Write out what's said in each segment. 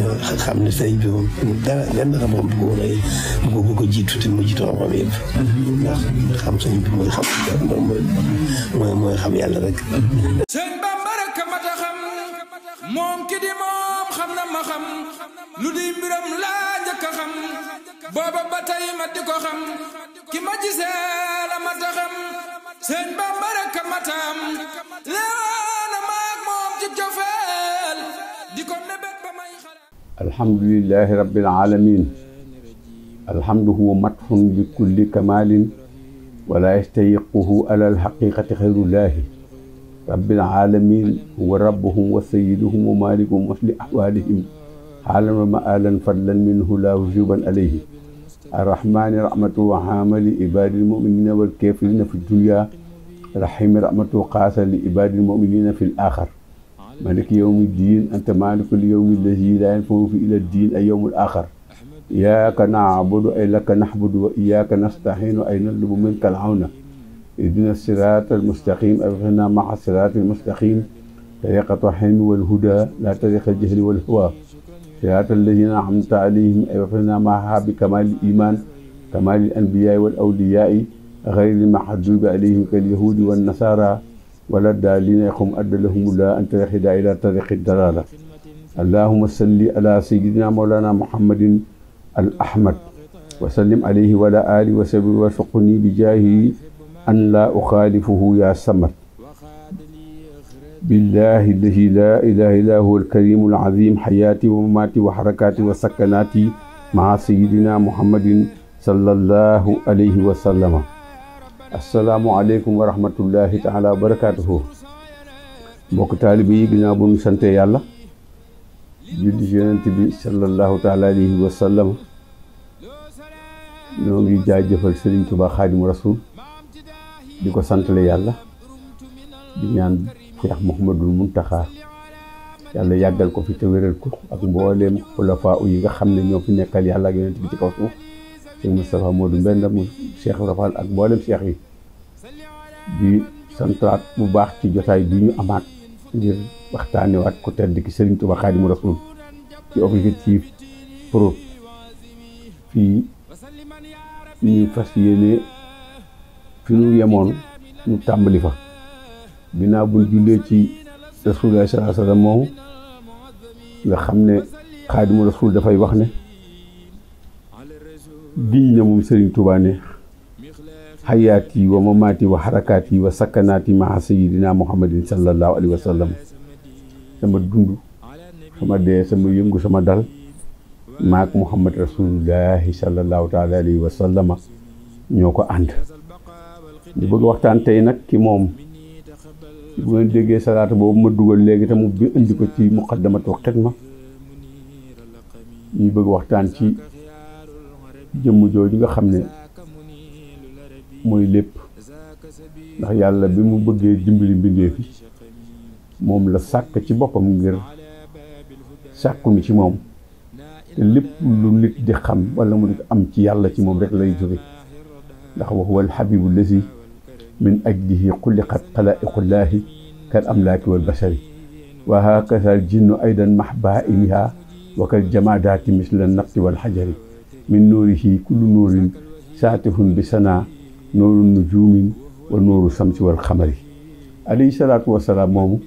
xam ne sëriñ bi moom dara lenn xam-xam bu ko jiitu te mu jiitu xam-xam yëpp. ndax xam sëriñ bi mooy xam yàlla rek. sëñ Bamba rek mat a xam moom ki di moom xam na ma xam lu di mbiram laa njëkk a xam booba ba tey ma di ko xam ki ma gisee la mat a xam sëñ Bamba rek mat a am leewaana maag moom ci jofeel di ko mébét ba may xalaat. alhamdulillahi rabbil alamin alhamdu huwa matxun bi kulli kamalin wala yastayiquhu ala alhaqiqati xayrullahi rabbil alamin huwa rabbuhum wa sayyiduhum wa malikuhum wasli ahwalihim xaalan wa maalan fadlan minhu la wujuban alayhi arrahmani rahmatu wa hamali ibadi lmuminina walkafirina fi dunya rahimi rahmatu qaasa li ibadi lmuminina fi l-axar مالك يوم الدين أنت مالك اليوم الذي لا ينفع فيه إلى الدين أي يوم الآخر إياك نعبد أي لك نحبد وإياك نستعين أي نطلب منك العون اهدنا الصراط المستقيم أبغنا مع الصراط المستقيم طريقة الحلم والهدى لا طريق الجهل والهوى صراط الذين أنعمت عليهم أبغنا معها بكمال الإيمان كمال الأنبياء والأولياء غير المحجوب عليهم كاليهود والنصارى ولا الضالين يقوم أدى لهم الله أن ترخد إلى طريق الدلالة اللهم صل على سيدنا مولانا محمد الأحمد وسلم عليه وعلى آله وصحبه وارزقني بجاهه أن لا أخالفه يا صمد بالله الذي لا إله إلا هو الكريم العظيم حياتي ومماتي وحركاتي وسكناتي مع سيدنا محمد صلى الله عليه وسلم asalaamaaleykum wa rahmatullahi taala wa barakaatuhu mbokk taalibe yi ginnaaw bu ñu sante yàlla julli ci yonent bi sallallahu taala alayhi wa sallam ñoo ngi jaajëfal Sëriñ Tuubaa Xaadimu Rasuul di ko santale yàlla di ñaan Cheikh Mouhamadul Muntaxa yàlla yàggal ko fi te wéral ko ak mbooleem xulafaa yi nga xam ne ñoo fi nekkal yàlla ak yonent bi ci kaw suuf Cheikh Moustapha Modou Mbenda mu Cheikh Rafal ak mboolem cheikh yi di santaat bu baax ci jotaay bi ñu amaat ngir waxtaanewaat ku tedd ki Serigne Touba Xaadimu Rasuul ci Objectif Prod fii ñu fas yéene fi ñu yemoon ñu tàmbali fa ginnaaw buñ jullee ci Rasulullah sallallahu alayhi wa sallam moomu nga xam ne Xaadimu Rasuul dafay wax ne giñ na moom Serigne Touba ne xayaati wa mamaati wa xarakaati wa sakkanaati maa sayidina muhammadin sallallahu alayhi wa sallam sama dund sama dee sama yëngu sama dal maak muhammad rasulullahi sallallahu taala alayhi wa sallama ñoo ko ànd ñu bëgg waxtaan tey nag ki moom bu ngeen déggee salaatu boobu ma dugal léegi te mu bi indi ko ci muqaddamatu xidma ñu bëgg waxtaan ci jëmm jooju nga xam ne mooy lépp ndax yàlla bi mu bëggee dimbali mbindeef yi moom la sàkk ci boppam ngir sàkku ni ci moom te lépp lu nit di xam wala mu di am ci yàlla ci moom rek lay jóge ndax wa huwa alxabibu lazi min ajlihi xuliqat xalaiqullaahi kal amlaaki wal bashari wa hakaza al jinnu aydan mahbainiha wa kal jamaadaati misla nafti wal xajari min nuurihi kullu nuurin saatihun bi sana nooru nujuumin wa nooru samsi wal xamari alayhi salaatu wasalaam moomu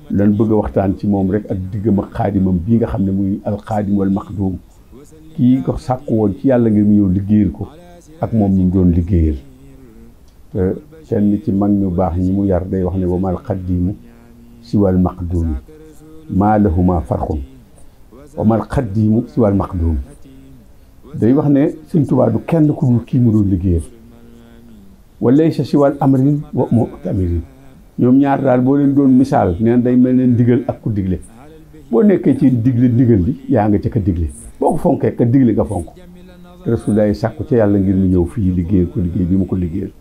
lan bëgg a waxtaan ci moom rek ak diggam ak xaadimam bii nga xam ne muy alxaadim wal maxduum kii ko sàkku woon ci yàlla ngir mu ñëw liggéeyal ko ak moom ñu doon liggéeyal te kenn ci mag ñu baax ñi mu yar day wax ne wa mal xaddiimu si wal maxduumi maa lahuma farxun wa mal xaddiimu si wal maxduumi day wax ne Sëñ Tuubaa du kenn ku dul kii mu doon liggéeyal wala sa si wal amrin wa mu'tamirin ñoom ñaar daal boo leen doon misaal neen day mel ne ndigal ak ku digle boo nekkee ci digle ndigal li yaa nga ca ka digle boo ko fonkee ka digle nga fonk Rasulullaay sàkku ca yàlla ngir mu ñëw fii liggéeyal ko liggéey bi mu ko liggéeyal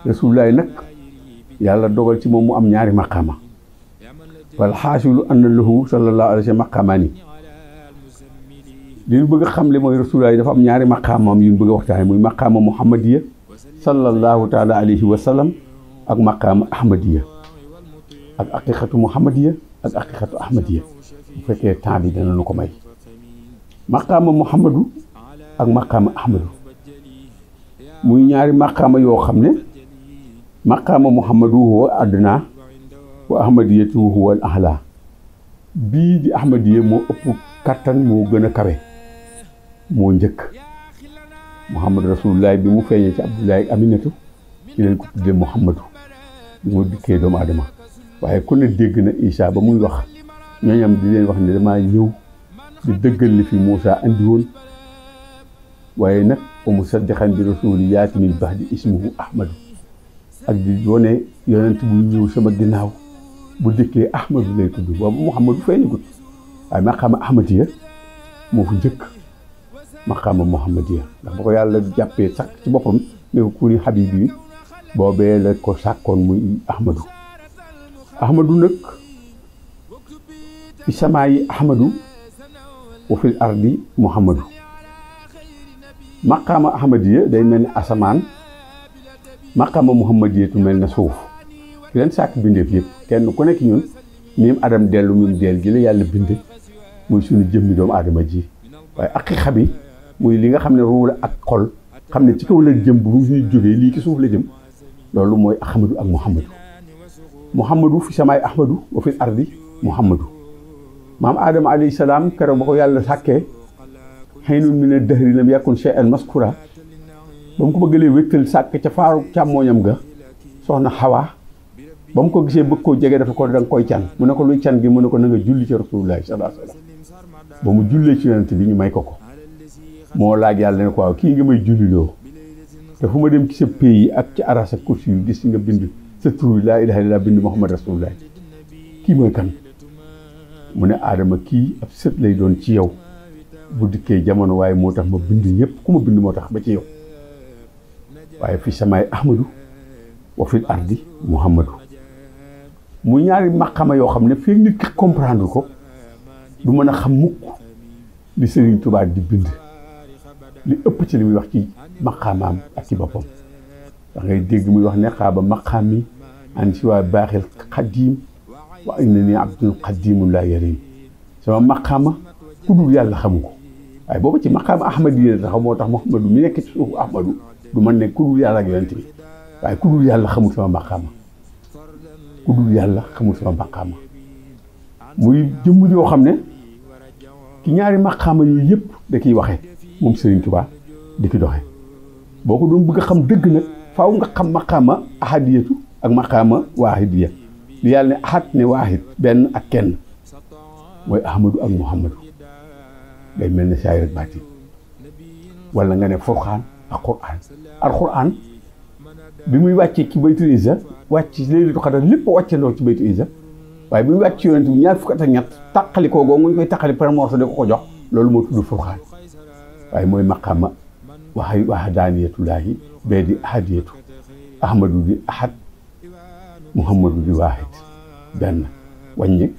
Rasulullaay nag yàlla dogal ci moom mu am ñaari maqaama wal xaasilu anna lahu sallallahu alayhi wa sallam maqaamaani li ñu bëgg a xamle mooy Rasulullaay dafa am ñaari maqaamam yu ñu bëgg a waxtaane muy maqaama muhammadiya sallallahu taala alayhi wa sallam ak maqaama ahmadiya ak aqiqatu muhammadiya ak aqiqatu ahmadiya bu fekkee temps bi dana nu ko may maqaama Muhammadu ak maqaama Ahmadu muy ñaari maqaama yoo xam ne maqaama Muhammadu huwa adna wa ahmadiyatu huwa al ahla bii di ahmadiya moo ëpp kattan moo gën a kawe moo njëkk Muhammad rasulullah bi mu feeñee ci Abdullahi ak Aminatu ci leen ko tuddee Muhammadu bi mu dikkee doomu adama waaye ku ne dégg na Isa ba muy wax ñooñam di leen wax ne damaa ñëw di dëggal li fi Muusa andi woon waaye nag wa musaddiqan bi rasuli yaati min ba'di ismuhu Ahmadu ak di wone yonent bu ñëw sama ginnaaw bu dikkee Ahmadu lay tudd boobu Muhammadu feeñagut waaye maqaama Ahmadiya moo fu njëkk maqaama Muhammadiya ndax ba ko yàlla jàppee sax ci boppam ne ko kuni habibi bi boobee la ko sàkkoon muy Ahmadu Ahmadu nag fi samaayi Ahmadu wa fil ardi Muhammadu maqaama Ahmadiya day mel ni asamaan maqaama Muhammadiyatu mel na suuf ki leen sàkk bindeef yëpp kenn ku nekk ñun miim adam dellu miim deel gi la yàlla binde muy suñu jëmmi doomu aadama ji waaye aqiqa bi muy li nga xam ne ruu la ak xol xam ne ci kaw la jëm bu ñuy jógee lii ci suuf la jëm loolu mooy Ahmadu ak Muhammadu Muhammadu fi samaay Ahmadu wa fil ardi Muhammadu maam Adama alayhi salaam keroog ba ko yàlla sàkkee xëynun mina dahri lam yakun shay'an maskura ba mu ko bëggalee wéttal sàkk ca faaru càmmooñam ga soxna Xawa ba mu ko gisee bëgg koo jege dafa ko da nga koy can mu ne ko luy can gi mu ne ko na nga julli ci rasulullahi sallallahu alayhi wasallam ba mu jullee ci yonent bi ñu may ko moo laaj yàlla ne ko waaw kii nga may julliloo te fu ma dem ci sa pays ak ci aras ak kursi yu gis nga bind sa tur laa ilaha illallah bind Muhammad rasulullahi kii mooy kan mu ne Adama kii ab sët lay doon ci yow bu dikkee jamono waaye moo tax ma bind ñëpp ku ma bind moo tax ba ci yow waaye fi samaay Ahmadu wa fil ardi Muhammadu mu ñaari maqama yoo xam ne fii nit ki comprendre ko du mën a xam mukk li Sëriñ Tuubaa di bind li ëpp ci li muy wax ci maqaamaam ak ci boppam da ngay dégg muy wax ne xaaba maqaami an si waa baaxil xadiim wa innani abdul xadiimun laa yarim sama maqaama ku dul yàlla xamu ko waaye booba ci maqaama Ahmadiya taxaw moo tax Muhammadu mi nekk ci suufu Ahmadu du man ne ku dul yàlla ak yonent bi waaye ku dul yàlla xamul sama maqaama ku dul yàlla xamul sama maqaama muy jëmm joo xam ne ci ñaari maqaama yooyu yëpp da kiy waxe moom Serigne Touba di ki doxe boo ko doon bëgg a xam dëgg nag faaw nga xam maqaama ahadiyatu ak maqaama waahidiya li yàlla ne ahad ne waahid benn ak kenn mooy Ahmadu ak Muhammadu day mel ne saayir ak baatin wala nga ne Furqaan ak Qur'aan alquran bi muy wàccee ci baytul izza wàcc ci laylatul qadr lépp wàccandoo ci baytul izza waaye bi muy wàcc ci yonent bi ñaar fukk ak ñett tàqali koo googu ñu koy tàqali par morceau di ko jox loolu moo tudd Furqaan waaye mooy maqaama wahdaaniyatullaahi bee di ahadiyatu Ahmadu di ahad Muhammadu di waahid benn wàññi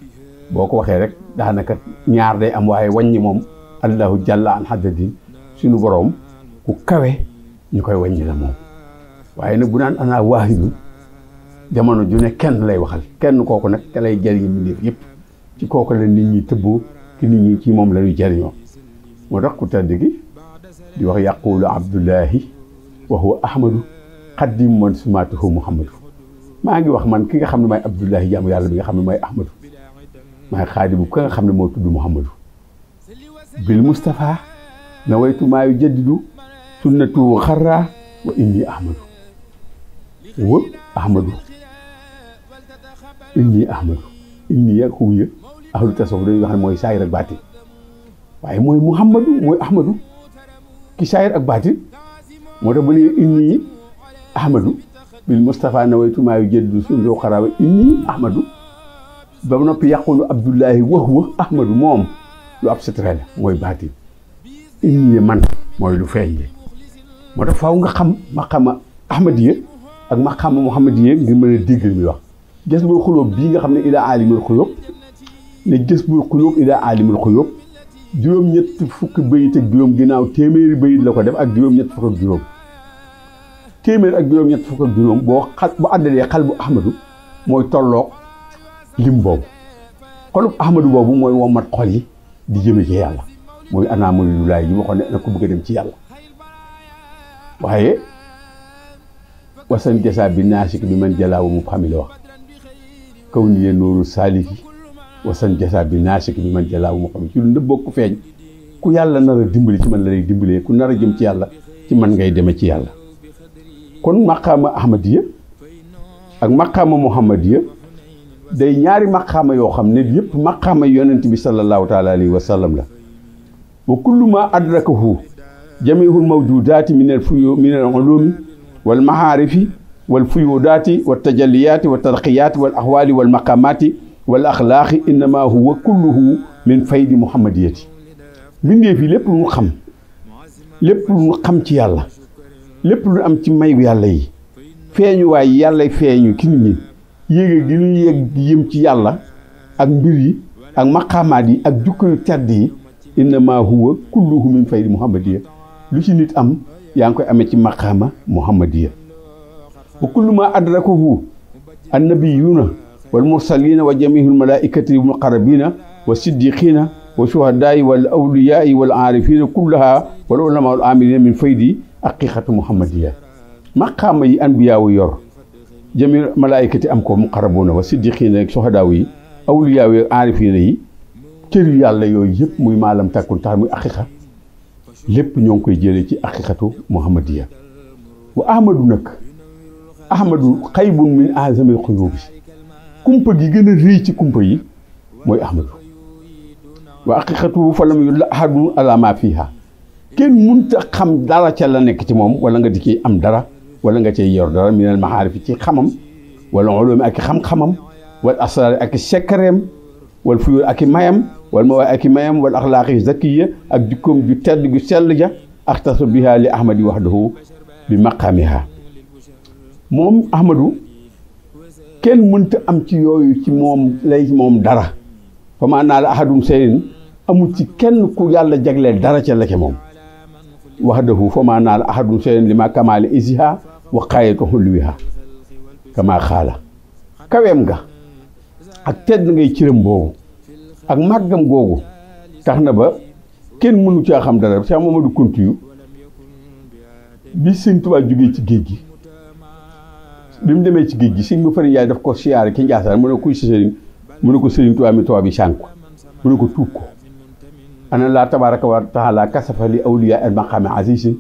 boo ko waxee rek daanaka ñaar day am waaye wàññi moom allahu jalla an haddadin suñu boroom ku kawe ñu koy wàññi la moom waaye nag bu naan ana waahidu jamono ju ne kenn lay waxal kenn kooku nag te lay jëriñ mbindeef yëpp ci kooku la nit ñi tëbboo ki nit ñi ci moom la ñuy jëriñoo moo tax ku tedd gi di wax yaqulu abdullahi wa huwa ahmadu xaddim man sumaatuhu muhammadu maa ngi wax man ki nga xam ne maay abdullahi jaamu yàlla bi nga xam ne mooy ahmadu maay xaadimu ka nga xam ne moo tudd muhammadu bil mustafa nawaytu maa yu jaddidu sunnatu xarra wa inni ahmadu wa ahmadu inni ahmadu inni ak huwiya ahlu tasawuf dañuy wax ne mooy saayir ak baatin waaye mooy muhammadu mooy ahmadu ki saayir ak baatin moo tax bu ne inni ahmadu bil mustafa nawaytu maa yu jaddidu sunnatu xarra wa inni ahmadu ba noppi yàqulu abdullahi wa huwa ahmadu moom lu ab setrel mooy baatin inni man mooy lu feeñ li moo tax faaw nga xam maqaama ahmadiya ak maqaama muhammadiya ngir mën a dégg li muy wax gës bul xulóob bii nga xam ne ilaa aalimul xuyóob ne gës bul xulóob ilaa aalimul xuyóob juróom-ñett fukki bayit ak juróom ginnaaw téeméeri bayit la ko def ak juróom-ñett fukk ak juróom téeméer ak juróom-ñett fukk ak juróom boo àddalee xal bu ahmadu mooy tolloog lim boobu xolub ahmadu boobu mooy womat xol yi di jëme ci yàlla mooy ana muridulaay yi waxoon ne na ko bëgg a dem ci yàlla waaye wasan jasa bi naasik bi man jalaawu mu xami la wax kaw ni yee nooru saaliki wasan jasa bi naasik bi man jalaawu mu xami ci lu nëbb bokk feeñ ku yàlla nar a dimbali ci man la lay dimbalee ku nar a jëm ci yàlla ci man ngay deme ci yàlla kon maqaama ahmadiya ak maqaama muhammadiya day ñaari maqaama yoo xam ne yëpp maqaama yonent bi sallallahu taala alayhi wa sallam la wa kullu ma adrakahu jamiihul mawjudaati min al ulumi wal mahaarifi wal fuyudaati wa tajalliyaati wa tarqiyaati wal ahwaali wal maqaamaati wal axlaaqi innama huwa kulluhu min faydi muhammadiyati mbindee fi lépp lu ñu xam lépp lu ñu xam ci yàlla lépp lu am ci mayu yàlla yi feeñu waaye yàlla feeñu ki nit ñi yéege gi ñu yéeg di yëm ci yàlla ak mbir yi ak maqaamaat yi ak jukko yu tedd yi innama huwa kulluhu min faydi muhammadiya lu ci nit am yaa ngi koy amee ci maqaama muhammadiya wa kullu ma adrakahu annabiyuna wal mursalina wa jamihul malaikati wal muqarrabina wa siddiqina wa shuhadaai wal awliyaai wal aarifina kullaha wal ulama wal amilina min faydi aqiqatu muhammadiya maqaama yi anbiyaawu yor jami malaayikati am ko muqarrabuna wa siddiqina ak shuhadaaw yi awliyaaw yi aarifina yi cër yu yàlla yooyu yëpp muy maalam takkun tax muy aqiqa lépp ñoo ngi koy jëlee ci aqiqatu muhammadiya wa ahmadu nag ahmadu xaybun min azamil xuyubi kumpa gi gën a rëy ci kumpa yi mooy ahmadu wa aqiqatu fa lam yulla ahadun ala ma fiha kenn mënta xam dara ca la nekk ci moom wala nga di ciy am dara wala nga cay yor dara minal mahaarifi ci xamam wala ulumi ak xam-xamam wal asraar ak sekkareem wal fuyur ak mayam wal mawaay ak mayam wal axlaaqi zakiya ak jikkoom ju tedd gu sell ja axtasu biha li ahmadi wahdahu bi maqaamiha moom ahmadu kenn mënta am ci yooyu ci moom lay moom dara fa maa naa la ahadum seyin amul ci kenn ku yàlla jagleel dara ca la ca moom wahdahu fa maa naa la ahadum seyin li ma kamaale isiha wa xaayatu xulwiha kama xaala kaweem nga ak tedd ngay cëram boobu ak màggam googu tax na ba kenn mënu caa xam dara Cheikh Mamadou Kountiyu bi sëñ Tuubaa jógee ci géej gi bi mu demee ci géej gi sëñ ma fari yaay daf ko siyaare ki Njaasaan mu ne kuy si sëriñ mu ne ko sëriñ Tuubaa mi Tuubaa bi sànku mu ne ko tuub ko ana laa tabaaraka wa taala kasafa li awliyaa al maqaami aziisin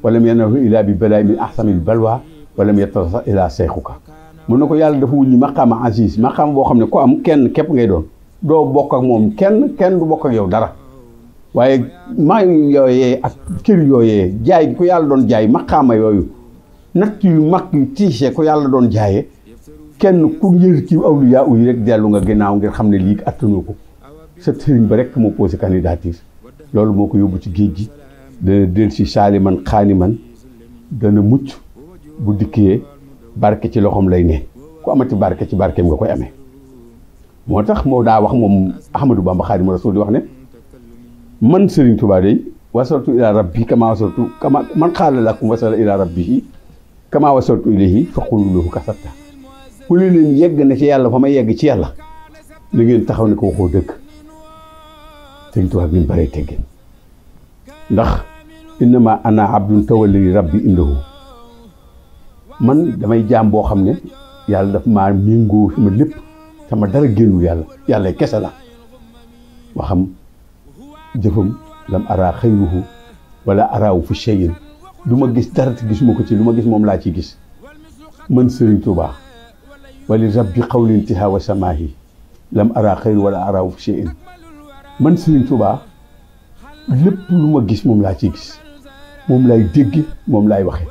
walam yanahu ilaa bi balaay min ahsamil balwa walam yattasa ilaa seyxuka mu ne ko yàlla dafa wuññi maqaama aziz maqaama boo xam ne ko am kenn képp ngay doon doo bokk ak moom kenn du bokk ak yow dara waaye maa yooyee ak kër yooyee jaay gi ko yàlla doon jaay maqaama yooyu natt yu mag yu tiise ko yàlla doon jaayee kenn ku njër ci awliyaa yi rek dellu nga ginnaaw ngir xam ne lii attanu ko sa sëriñ ba rek moo posé candidature loolu moo ko yóbbu ci géej gi dana del si saaliman xaaniman dana mucc bu dikkee barke ci loxoom lay ne ku amati barke ci barkeem nga koy amee moo tax moo daa wax moom Ahmadou Bamba Xaadimu Rasuul di wax ne man Serigne Touba day wasaltu ila rabbi kama wasaltu kama man xaala lakum wasala ila rabbihi kama wasaltu ilayhi fa qulu lahu kasabta ku leen yegg na ci yàlla fa ma yegg ci yàlla la ngeen taxaw ne ko waxoo dëgg Serigne Touba bi mu baree teggin ndax innama ana abdun tawalli rabbi indahu man damay jaam boo xam ne yàlla daf maa méngoo sama lépp sama dara génnul yàlla kese la waxam jëfam lam ara xayruhu wala araawu fi cheyin du ma gis dara te gisuma ko ci lu ma gis moom laa ci gis man Serigne Touba wali rabbi xawli intiha wa samaahi lam ara xayru wala araawu fi cheyin man Serigne Touba lépp lu ma gis moom laa ci gis moom laay dégg moom laay waxe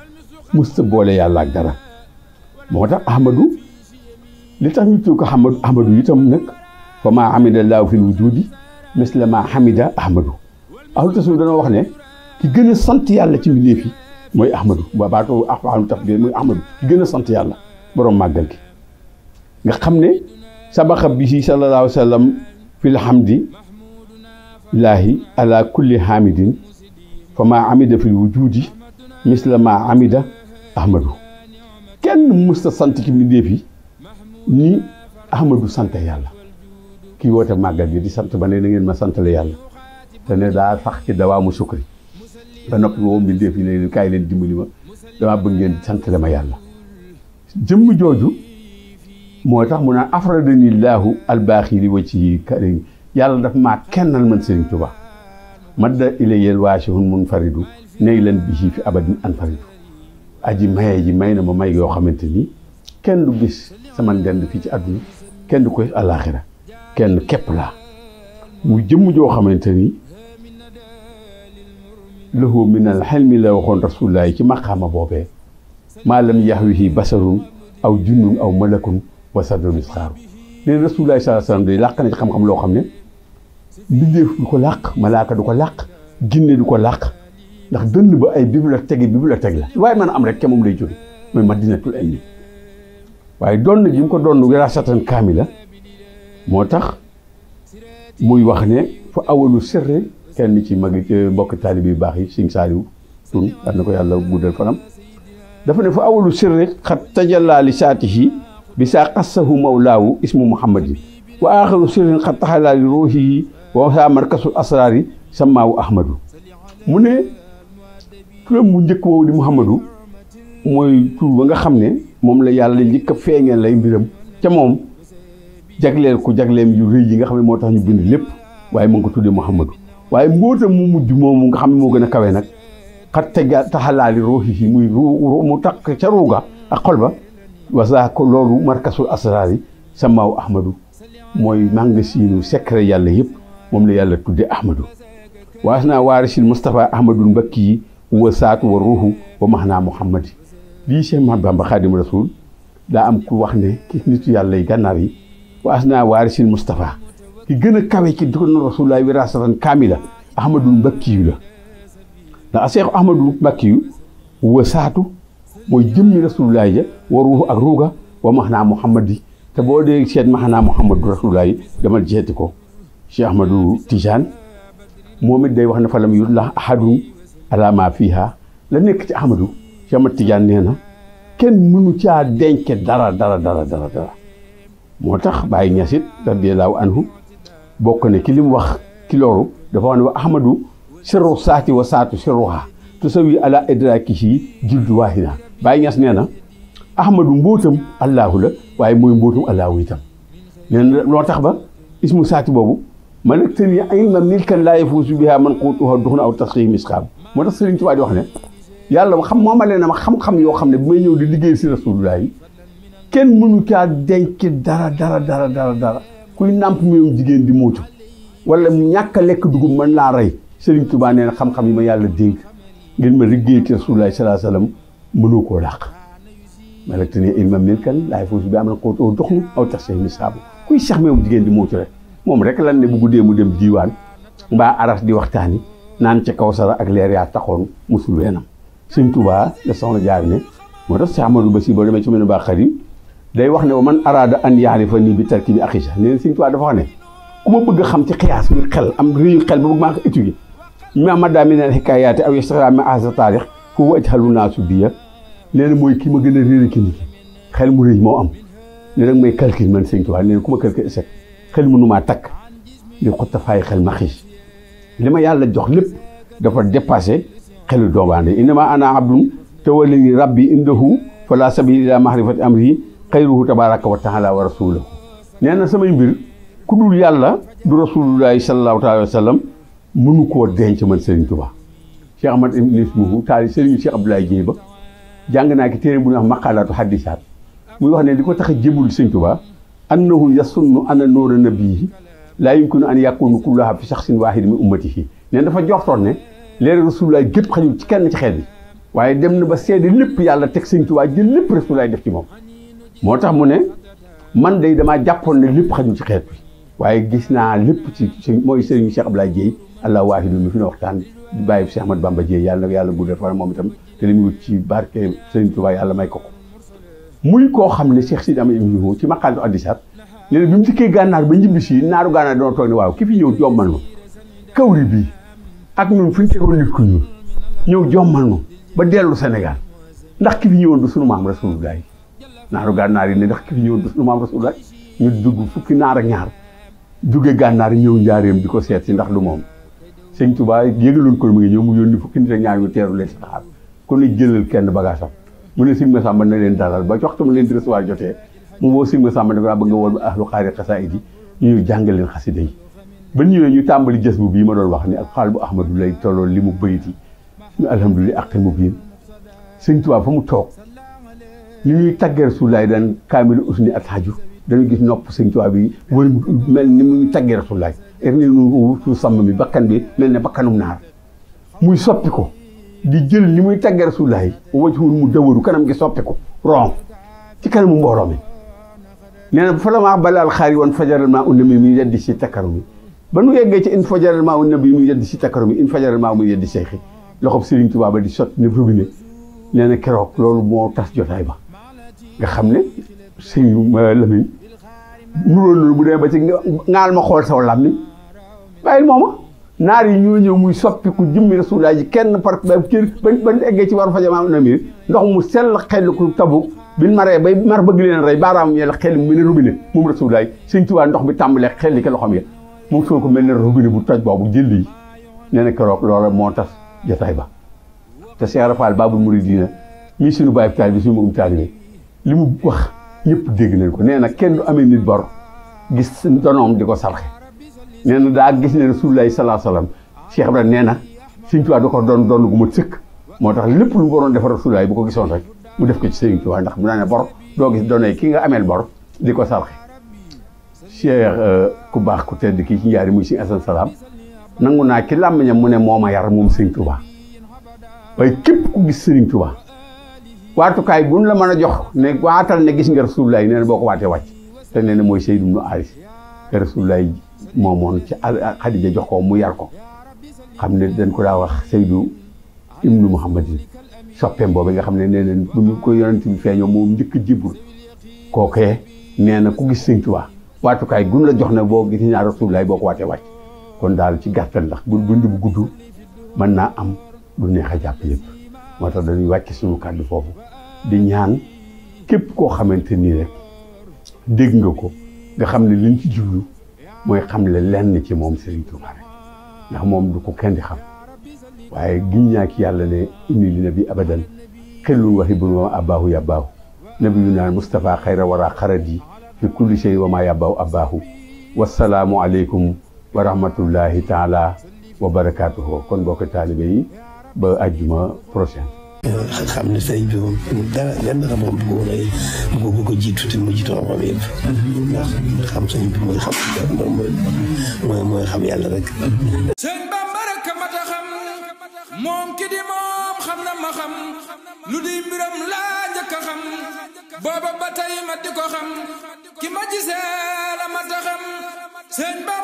musta boole yàlla ak dara moo tax ahmadu li tax ñu tudd ko ahmadu itam nag fa maa hamidallaahu fil wujudi misla maa hamida ahmadu ahlu tasawuf dana wax ne ki gën a sant yàlla ci mbindéef yi mooy ahmadu ba baatoo ahlu tafdil mooy ahmadu ki gën a sant yàlla borom màggal gi nga xam ne sabaxa bihi sallallahu alayhi wa sallam fil hamdi laahi ala kulli hamidin fa maa hamida fil wujudi misla maa hamida ahmadu kenn musta sant ci mbindéef yi ni ahmadu sant yàlla kii woote màggal gi di sant ba ne na ngeen ma santale yàlla te ne daa sax ci dawaamu sukri ba noppi woo mbindeef yi ne kaay leen dimbali ma damaa bëgg ngeen santale ma yàlla jëmm jooju moo tax mu naan afradanillahu albaaxi li wajhihi karim yàlla daf maa kennal man Sëriñ Tuubaa madda ilayel waasihun munfaridu ney leen bi fi abadin anfaridu aji maye ji may na ma may yoo xamante ni kenn du gis sama ndend fii ci àdduna kenn du koy àllaaxira kenn képp laa mu jëmm joo xamante ni lahu min al xelmi la waxoon rasulullahi ci maqaama boobee maa lam yaxwihi basarun aw junnun aw malakun wa sadru misxaaru leen rasulullahi sallallahu alayhi wasallam day làq na ci xam-xam loo xam ne mbindeef du ko làq malaaka du ko làq jinne du ko làq ndax dënn ba ay bibliothèque la waaye mën a am rek ke moom lay jóge mooy madinatul ilmi waaye doon na ji mu ko doon wirasatan kaamila moo tax muy wax ne fa awalu sirri kenn ci magi mbokk taalibe yu baax yi Sëñ Saaliw Tun daan na ko yàlla guddal fanam dafa ne fa awalu sirri xat tajalla li saatihi bi saa qassahu mawlaawu ismu muhammadin wa aaxiru sirrin xat taxalaa li ruuhihi wa saa markasul asraari samaawu ahmadu mu ne turam mu njëkk woowu di muhammadu mooy tur ba nga xam ne moom la yàlla njëkk a feeñeel lay mbiram ca moom jagleel ko jagleem yu rëy yi nga xam ne moo tax ñu bind lépp waaye mu ngi ko tuddee muhammadu waaye mbootam mu mujj moomu nga xam ne moo gën a kawe nag xat taxalaali ruuhihi muy mu takk ca ruuga ak xol ba wasaa ko loolu markasul asraari samaawu ahmadu mooy màngasiinu secret yàlla yëpp moom la yàlla tudde ahmadu waas naa waarisil Moustapha ahmadul mbakki yi wa saatu wa ruuhu wa mahnaa muhammadi lii Cheikh Ahmadou Bamba Xaadimu Rasuul daa am ku wax ne ki nitu yàlla yi gànnaar yi waas naa waarisil Moustapha ki gën a kawe ci dikon rasulullahi wirasatan kaamila ahmadul mbakki yu la ndax Cheikh ahmadul mbakki yu wa saatu mooy jëmmi rasulullahi ja wa ruuhu ak ruuga wa mahnaa muhammadi te boo dee seet mahnaa muhammadu rasulullahi dama jeeti ko Cheikh Ahmadou Tijaan moom it day wax ne fa lam yutla ahadun ala ma fiha la nekk ci Ahmadou Cheikh Ahmadou Tijaan nee na kenn mënu caa denc dara moo tax Baye Niass it radiyallahu anhu bokk ne ki li mu wax ki loolu dafa wax ne wa Ahmadou sirru saati wa saatu sirruha tusawi ala idrakihi jildu waahida Baye Niass nee na Ahmadou mbootam allahu la waaye mooy mbootam allahu itam nee na loo tax ba ismu saati boobu ma nag tën yi ay ma milkan laa yafuusu bihaa man quutuha duxna aw tasxihi misxaab moo tax Sëriñ Tuubaa di wax ne yàlla xam moomale na ma xam-xam yoo xam ne bu may ñëw di liggéey si rasulullah yi kenn mënu caa denc dara kuy nàmp meew jigéen di muucu wala ñàkk a lekk dugub mën laa rey Sëriñ Tuubaa nee na xam-xam yi ma yàlla dénk ngeen ma liggéey ci rasulullah sallallahu alayhi wasallam mënoo koo dàq ma nag tën yi ay ma milkan laa yafuusu bihaa man quutuha duxna aw tasxihi misxaab kuy sax meew jigéen di muucu rek moom rek lan ne bu guddee mu dem diiwaan mbaa aras di waxtaani naan ca kaw sara ak leer yaa taxoon musul weenam Sëñ Tuubaa la soxna jaar ne moo tax Cheikh Amadou Bassi boo demee ci mel ne baa xarim day wax ne wa man araada an yaarifa nii bi tarki bi axisa nee na Sëñ Tuubaa dafa wax ne ku ma bëgg a xam ci xiyaas bi xel am réyu xel ba bëgg maa ko étudier ma madda min al hikaayaati aw yastara ma asa taarix foofu ajhalu naasu biya nee na mooy ki ma gën a réere ki nit xel mu rëy moo am ne nag may calcul man Sëñ Tuubaa nee na ku ma calcul échec xel mënu maa takk li xutta faay xel ma xiis li ma yàlla jox lépp dafa dépassé xelu doomaande innama ana abdun tawallani rabbi indahu fala sabila ila mahrifati amrihi xayruhu tabaraka wa taala wa rasuluhu nee na samay mbir ku dul yàlla du rasulullahi sallallahu alayhi wa sallam mënu koo denc man Serigne Touba Cheikh Ahmad ibn Ismuhu taali Serigne Cheikh Abdoulaye Dieye ba jàng naa ki téere bu ñuy wax maqalaatu hadisaat muy wax ne li ko tax a jébul Serigne Touba annahu yasunnu anna nuura nabiyihi laa yumkinu an yakunu kullaha fi shaxsin waahid min ummatihi nee dafa jortoon ne leeri rasulullaay gépp xajul ci kenn ci xeet bi waaye dem na ba seede lépp yàlla teg Sëñ Tuubaa jël lépp rasulullaay def ci moom moo tax mu ne man day damaa jàppoon ne lépp xajul ci xeet bi waaye gis naa lépp ci mooy Sëriñ Cheikh Abdoulaye Dieye allah waahidu mi fi na waxtaan di bàyyi Cheikh Ahmad Bamba Dieye yàlla na yàlla guddal fan moom itam te li mu wut ci barke Sëriñ Tuubaa yàlla may ko ko muy koo xam ne Cheikh Sidi Ahmed Ibn ci maqaalaatu hadisaat nee na bi mu dikkee gànnaar ba njibbi si naaru gànnaar doon toog ne waaw ki fi ñëw jommal nu kawri bii ak ñun fu ñu tegoon nit ku ñuul ñëw jommal nu ba dellu Sénégal ndax ki fi ñëwoon du sunu maam rasulullah naaru gànnaar yi ne ndax ki fi ñëwoon du sunu maam rasulullah ñu dugg fukki naar ak ñaar jóge gànnaar ñëw njaareem di ko seet si ndax du moom sëñ Tuubaa yëgaloon ko mu ngi ñëw mu yónni fukki nit ak ñaar ñu teeru leen si taxaar kon ne jëlal kenn bagage am mu ne sëñ Masamba na leen dalal ba waxtu mu leen di recevoir jotee mu woo sëñ Masamba dafa bëgg nga woon ahlu xaari xasaayid yi ñu jàngal leen xasida yi ba ñëwee ñu tàmbali jës bu bii ma doon wax ni ak xaal bu ahmadu lay tolloon li mu bayit yi ñu alhamdulilah ak mu biin sëñ Tuubaa fa mu toog li ñuy tàggee Rasulullaay daan kaamilu usni ataaju dañu gis nopp sëñ Tuubaa bi wër mel ni muy tàggee Rasulullaay ni nu sàmm mi bakkan bi mel ne bakkanum naar muy soppi ko di jël ni muy tàggee Rasulullaay wajhul mu dawaru kanam gi soppi ko ron ci kanamu mbooloo mi nee na fa la maa balal xaari woon fajaral maa unna mi muy yeddi si takkaru mi ba nu yeggee ci in fajaral maa unna bi muy yeddi si takkaru mi in fajaral maa muy yeddi seexi loxob Sëriñ Tuubaa ba di sotti ne robinet nee na keroog loolu moo tas jotaay ba nga xam ne sëñ Lamine nuróon loolu bu demee ba ci ngaal ma xool saw lam ni bàyyil mooma naar yi ñoo ñëw muy soppiku jëmmi Rasulullah ji kenn par kër ba eggee ci war fajamaa na miir ndox mu sell xel ku tabu bin maree bay mar bëgg leen rey baaraam ñeel xel mu mel ne robinet moom Rasulullah sëñ Tuubaa ndox bi tàmbalee xel li ko loxoom ya moom soo ko mel ne robinet bu toj boobu jël yi nee na keroog loola moo tas jotaay ba te Cheikh Rafal Babul Mouridina mii suñu bàyyi taal bi suñu magum taalibe li mu wax ñëpp dégg nañ ko nee na kenn du amee nit bor gis donoom di ko salxe nee na daa gis ne Rasulullah sallallahu alayhi wasallam Cheikh Ibrahima nee na Sëriñ Tuubaa da ko doon gu mat sëkk moo tax lépp lu mu waroon defar Rasulullah bu ko gisoon rek mu def ko ci Sëriñ Tuubaa ndax mu naa ne bor doo gis doonay ki nga ameel bor di ko salxe Cheikh ku baax ku tedd kii ci njaari muy si Asan Salaam nangu naa ci làmmiñam mu ne moo ma yar moom Sëriñ Tuubaa waaye képp ku gis Sëriñ Tuubaa waatukaay buñ la mën a jox ne waatal ne gis nga Rasulullah nee na boo ko waatee wàcc te nee na mooy Seydou ibnu Aris te Rasulullah moomoon ci Xadija jox ko mu yar ko xam ne dañ ko daa wax Seydou ibnu Muhammadin soppeem boobu nga xam ne nee na bu ñu ko yonent bi feeñoo moom njëkk a jibul kookee nee na ku gis Sëriñ Tuubaa waatukaay buñ la jox ne boo gis ñaar Rasulullah boo ko waatee wàcc kon daal ci gàttal ndax bu bu gudd mën naa am du neex a jàpp yëpp moo tax dañuy wàcc suñu kàddu foofu di ñaan képp koo xamante nii rek dégg nga ko nga xam ne liñ ci jublu mooy xam le lenn ci moom Serigne Touba rek ndax moom du ko kenn di xam waaye giñ ñaa ki yàlla ne inni li nabi abadan xellun waxi bun wa abbaahu yabbaahu nabiyu naan Moustapha xayra wara xaradi fi kulli shay wa maa yabbaahu abbaahu wasalaamu aleykum wa rahmatullahi taala wa barakaatuhu kon bokk taalibe yi ba àjjuma prochaine. xam ne sëriñ bi moom dara lenn xam-xam bu ko jiitu te mu jiitu xam-xam yëpp. ndax xam sëriñ bi mooy xam mooy xam yàlla rek. sëñ Bamba rek a mat a xam moom ki di moom xam na ma xam lu di mbiram laa njëkk a xam booba ba tey ma di ko xam ki ma gisee la mat a xam sëñ Bamba